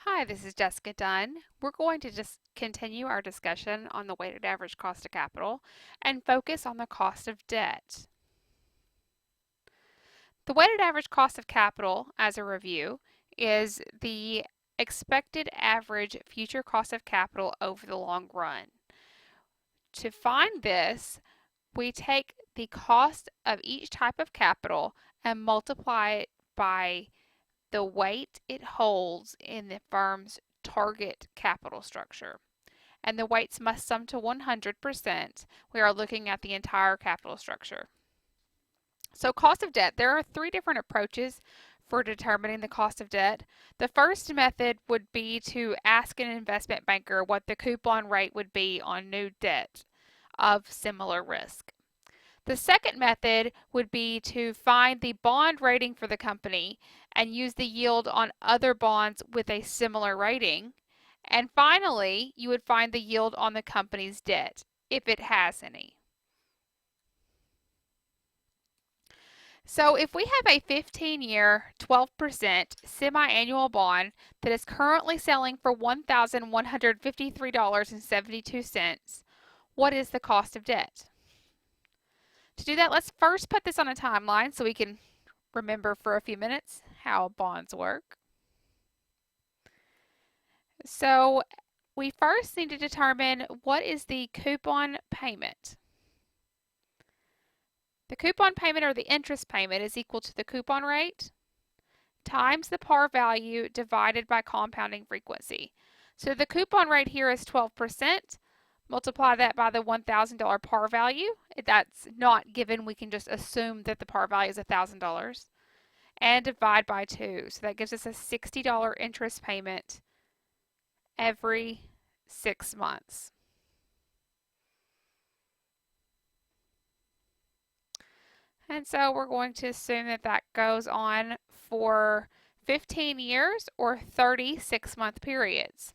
Hi, this is Jessica Dunn. We're going to just continue our discussion on the weighted average cost of capital and focus on the cost of debt. The weighted average cost of capital, as a review, is the expected average future cost of capital over the long run. To find this, we take the cost of each type of capital and multiply it by the weight it holds in the firm's target capital structure. And the weights must sum to 100%. We are looking at the entire capital structure. So cost of debt, there are three different approaches for determining the cost of debt. The first method would be to ask an investment banker what the coupon rate would be on new debt of similar risk. The second method would be to find the bond rating for the company and use the yield on other bonds with a similar rating. And finally, you would find the yield on the company's debt, if it has any. So if we have a 15-year, 12% semi-annual bond that is currently selling for $1,153.72, what is the cost of debt? To do that, let's first put this on a timeline so we can remember for a few minutes how bonds work. So we first need to determine what is the coupon payment. The coupon payment, or the interest payment, is equal to the coupon rate times the par value divided by compounding frequency. So the coupon rate here is 12%. Multiply that by the $1,000 par value. That's not given. We can just assume that the par value is $1,000. And divide by 2. So that gives us a $60 interest payment every 6 months. And so we're going to assume that that goes on for 15 years or 30 6-month periods.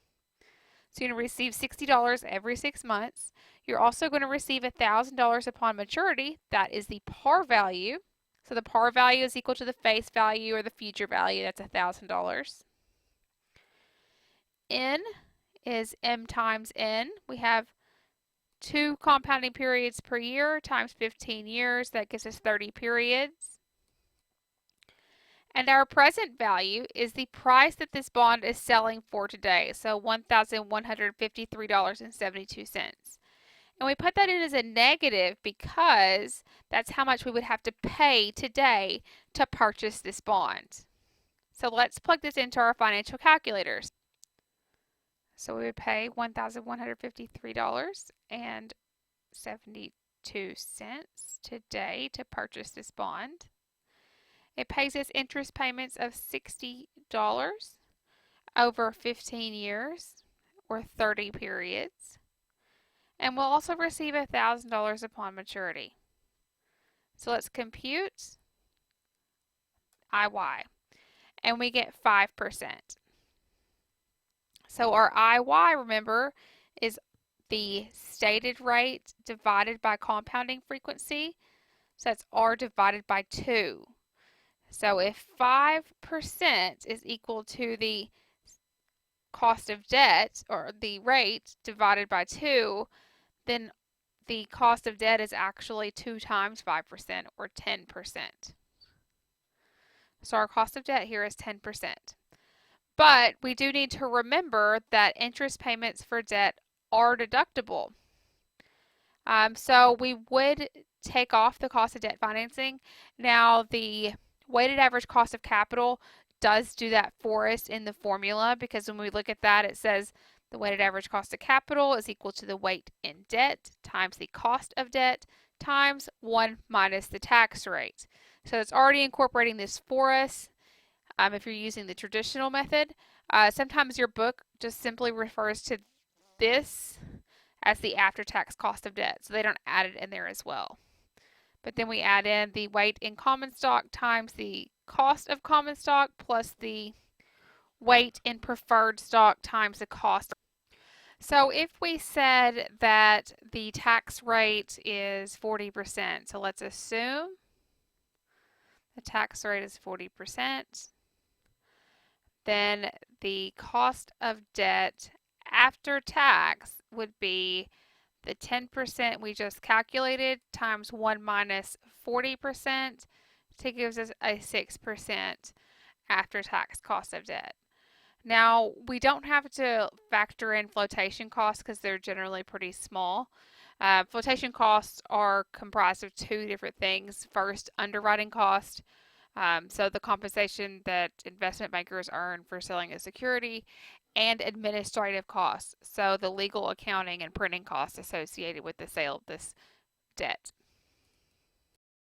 So you're going to receive $60 every 6 months. You're also going to receive $1,000 upon maturity. That is the par value. So the par value is equal to the face value or the future value. That's $1,000. N is M times N. We have 2 compounding periods per year times 15 years. That gives us 30 periods. And our present value is the price that this bond is selling for today. So $1,153.72. And we put that in as a negative because that's how much we would have to pay today to purchase this bond. So let's plug this into our financial calculators. So we would pay $1,153.72 today to purchase this bond. It pays us interest payments of $60 over 15 years or 30 periods. And we'll also receive $1,000 upon maturity. So let's compute IY. And we get 5%. So our IY, remember, is the stated rate divided by compounding frequency. So that's R divided by 2. So if 5% is equal to the cost of debt, or the rate divided by 2, then the cost of debt is actually 2 times 5%, or 10%. So our cost of debt here is 10%. But we do need to remember that interest payments for debt are deductible. So we would take off the cost of debt financing. Now, the weighted average cost of capital does do that for us in the formula, because when we look at that, it says the weighted average cost of capital is equal to the weight in debt times the cost of debt times 1 minus the tax rate. So it's already incorporating this for us. If you're using the traditional method, sometimes your book just simply refers to this as the after-tax cost of debt, so they don't add it in there as well. But then we add in the weight in common stock times the cost of common stock plus the weight in preferred stock times the cost. So if we said that the tax rate is 40%, so let's assume the tax rate is 40%. then the cost of debt after tax would be the 10% we just calculated times 1 minus 40% to give us a 6% after tax cost of debt. Now, we don't have to factor in flotation costs because they're generally pretty small. Flotation costs are comprised of two different things. First, underwriting cost, so the compensation that investment bankers earn for selling a security, and administrative costs, so the legal, accounting, and printing costs associated with the sale of this debt.